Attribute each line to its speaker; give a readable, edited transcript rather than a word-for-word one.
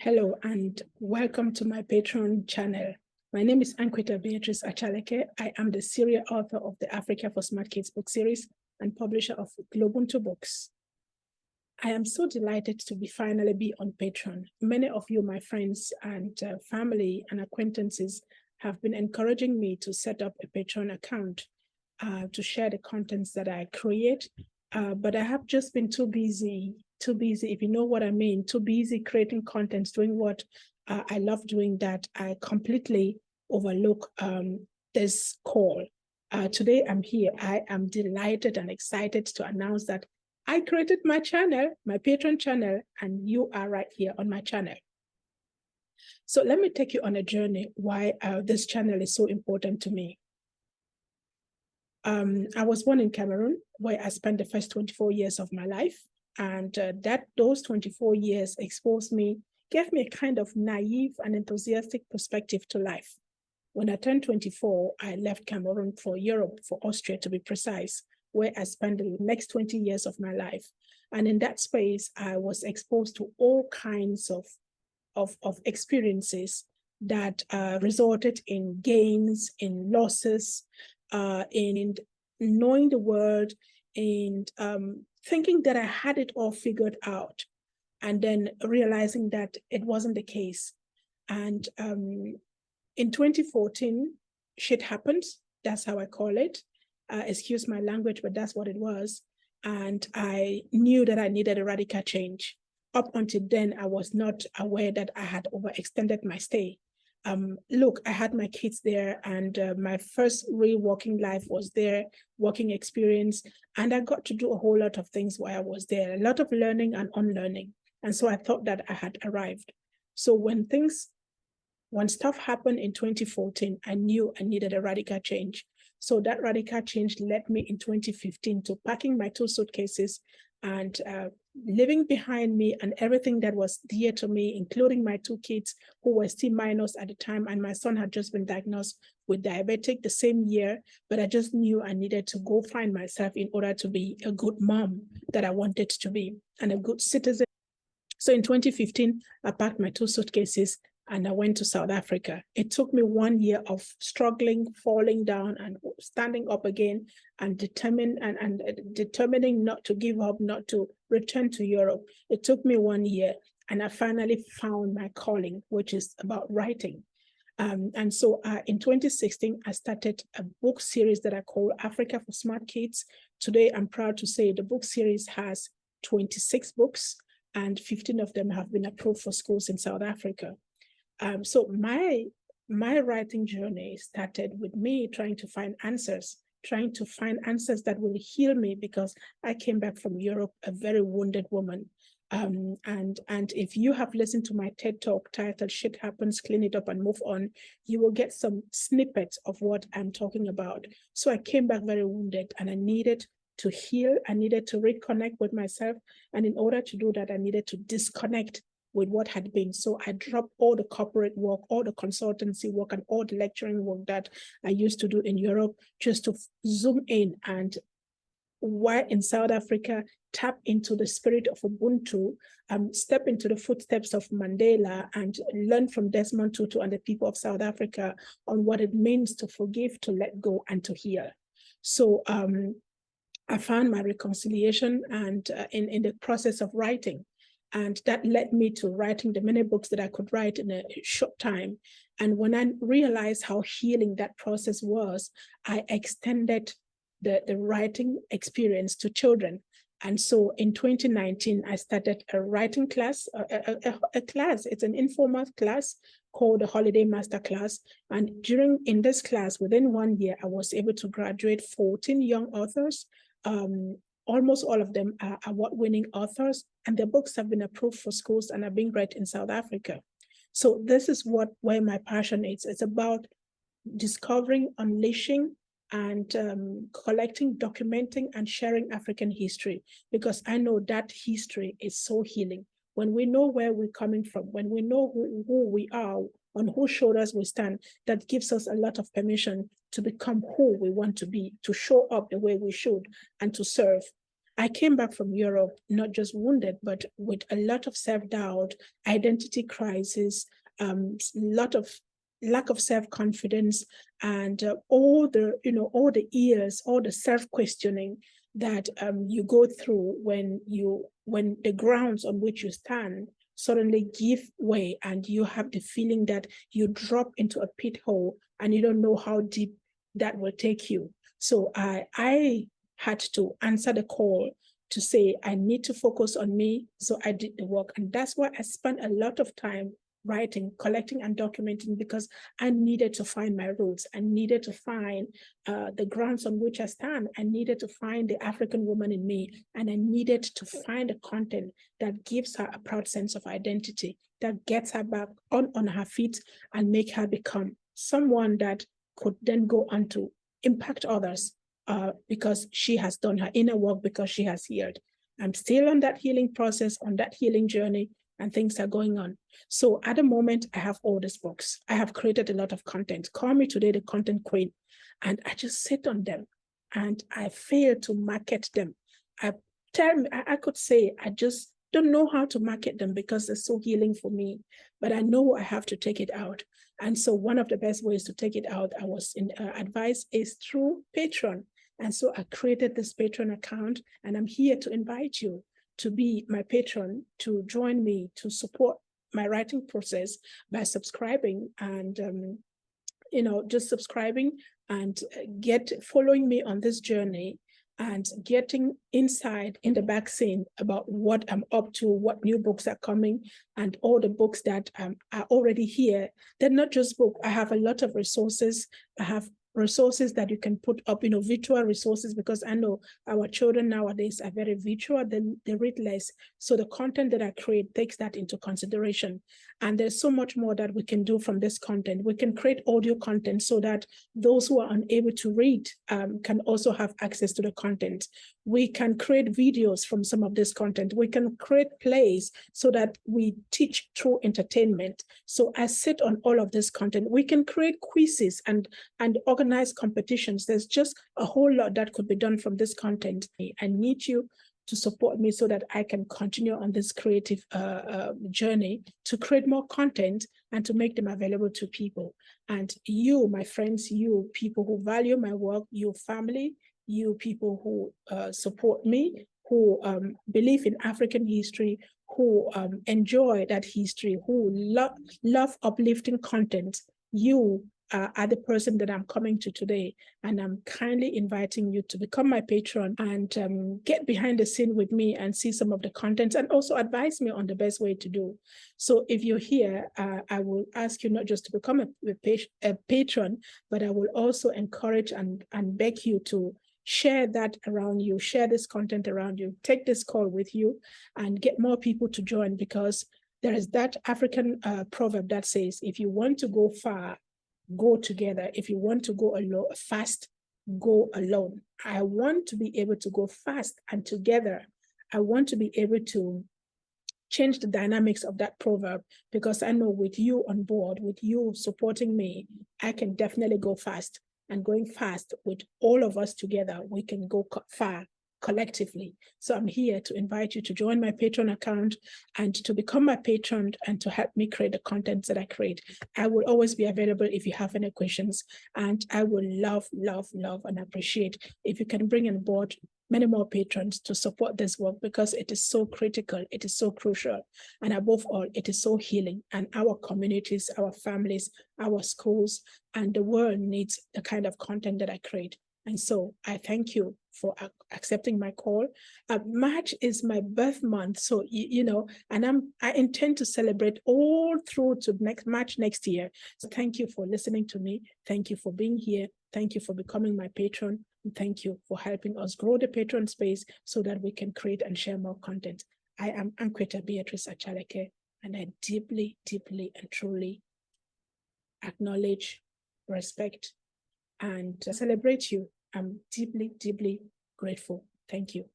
Speaker 1: Hello and welcome to my Patreon channel. My name is B.Achaleke. I am the serial author of the Africa for Smart Kids book series and publisher of Globuntu Books. I am so delighted to finally be on Patreon. Many of you, my friends and family and acquaintances, have been encouraging me to set up a Patreon account to share the contents that I create, but I have just been too busy, if you know what I mean, too busy creating contents, doing what I love doing, that I completely overlook this call. Today I'm here. I am delighted and excited to announce that I created my channel, my Patreon channel, and you are right here on my channel. So let me take you on a journey why this channel is so important to me. I was born in Cameroon, where I spent the first 24 years of my life. And those 24 years exposed me, gave me a kind of naive and enthusiastic perspective to life. When I turned 24, I left Cameroon for Europe, for Austria to be precise, where I spent the next 20 years of my life. And in that space, I was exposed to all kinds of experiences that resulted in gains, in losses, in knowing the world, and thinking that I had it all figured out, and then realizing that it wasn't the case. And in 2014, shit happened. That's how I call it. Excuse my language, but that's what it was. And I knew that I needed a radical change. Up until then, I was not aware that I had overextended my stay. Look, I had my kids there, and my first real working life was there, working experience, and I got to do a whole lot of things while I was there, a lot of learning and unlearning. And so I thought that I had arrived. So when stuff happened in 2014, I knew I needed a radical change. So that radical change led me in 2015 to packing my 2 suitcases and leaving behind me and everything that was dear to me, including my 2 kids who were still minors at the time. And my son had just been diagnosed with diabetic the same year, but I just knew I needed to go find myself in order to be a good mom that I wanted to be and a good citizen. So in 2015, I packed my 2 suitcases and I went to South Africa. It took me 1 year of struggling, falling down and standing up again, and determining not to give up, not to return to Europe. It took me 1 year, and I finally found my calling, which is about writing. And so in 2016, I started a book series that I call Africa for Smart Kids. Today, I'm proud to say the book series has 26 books, and 15 of them have been approved for schools in South Africa. So my writing journey started with me trying to find answers that will heal me, because I came back from Europe a very wounded woman. And if you have listened to my TED Talk titled Shit Happens, Clean It Up and Move On, you will get some snippets of what I'm talking about. So I came back very wounded, and I needed to heal. I needed to reconnect with myself. And in order to do that, I needed to disconnect with what had been. So I dropped all the corporate work, all the consultancy work, and all the lecturing work that I used to do in Europe, just to zoom in and, while in South Africa, tap into the spirit of Ubuntu, step into the footsteps of Mandela, and learn from Desmond Tutu and the people of South Africa on what it means to forgive, to let go, and to heal. So I found my reconciliation and in the process of writing. And that led me to writing the many books that I could write in a short time. And when I realized how healing that process was, I extended the writing experience to children. And so in 2019, I started a writing class, a class. It's an informal class called the Holiday Master Class. And in this class, within 1 year, I was able to graduate 14 young authors. Almost all of them are award-winning authors, and their books have been approved for schools and are being read in South Africa. So this is where my passion is. It's about discovering, unleashing, and collecting, documenting, and sharing African history, because I know that history is so healing. When we know where we're coming from, when we know who we are, on whose shoulders we stand, that gives us a lot of permission to become who we want to be, to show up the way we should, and to serve. I came back from Europe, not just wounded, but with a lot of self-doubt, identity crisis, lot of lack of self-confidence, and all the years, all the self-questioning that you go through when the grounds on which you stand suddenly give way, and you have the feeling that you drop into a pit hole and you don't know how deep that will take you. So I had to answer the call to say, I need to focus on me. So I did the work. And that's why I spent a lot of time writing, collecting, and documenting, because I needed to find my roots. I needed to find the grounds on which I stand. I needed to find the African woman in me. And I needed to find the content that gives her a proud sense of identity, that gets her back on her feet and make her become someone that could then go on to impact others, because she has done her inner work, because she has healed. I'm still on that healing process, on that healing journey, and things are going on. So at the moment, I have all these books. I have created a lot of content. Call me today the content queen. And I just sit on them and I fail to market them. I could say I just don't know how to market them because they're so healing for me, but I know I have to take it out. And so one of the best ways to take it out, I was advised, is through Patreon. And so I created this Patreon account, and I'm here to invite you to be my patron, to join me, to support my writing process by subscribing and, just subscribing and following me on this journey and getting insight in the back scene about what I'm up to, what new books are coming, and all the books that are already here. They're not just books. I have a lot of resources. I have resources that you can put up, virtual resources, because I know our children nowadays are very virtual, they read less. So the content that I create takes that into consideration. And there's so much more that we can do from this content. We can create audio content so that those who are unable to read can also have access to the content. We can create videos from some of this content. We can create plays so that we teach through entertainment. So I sit on all of this content. We can create quizzes and organize competitions. There's just a whole lot that could be done from this content. I need you to support me so that I can continue on this creative journey to create more content and to make them available to people. And you, my friends, you people who value my work, you family, you people who support me, who believe in African history, who enjoy that history, who love uplifting content, you are the person that I'm coming to today. And I'm kindly inviting you to become my patron and get behind the scene with me and see some of the content, and also advise me on the best way to do. So if you're here, I will ask you not just to become a patron, but I will also encourage and beg you to share that around you, share this content around you, take this call with you and get more people to join, because there is that African proverb that says, if you want to go far, go together. If you want to go fast, go alone. I want to be able to go fast and together. I want to be able to change the dynamics of that proverb, because I know with you on board, with you supporting me, I can definitely go fast. And going fast with all of us together, we can go far collectively. So I'm here to invite you to join my Patreon account and to become my patron and to help me create the content that I create. I will always be available if you have any questions, and I will love and appreciate if you can bring on board many more patrons to support this work, because it is so critical, it is so crucial, and above all, it is so healing. And our communities, our families, our schools, and the world needs the kind of content that I create. And so I thank you for accepting my call. March is my birth month, so and I intend to celebrate all through to March next year. So thank you for listening to me. Thank you for being here. Thank you for becoming my patron. And thank you for helping us grow the patron space so that we can create and share more content. I am Anqueta B.Achaleke, and I deeply and truly acknowledge, respect, and celebrate you. I'm deeply grateful. Thank you.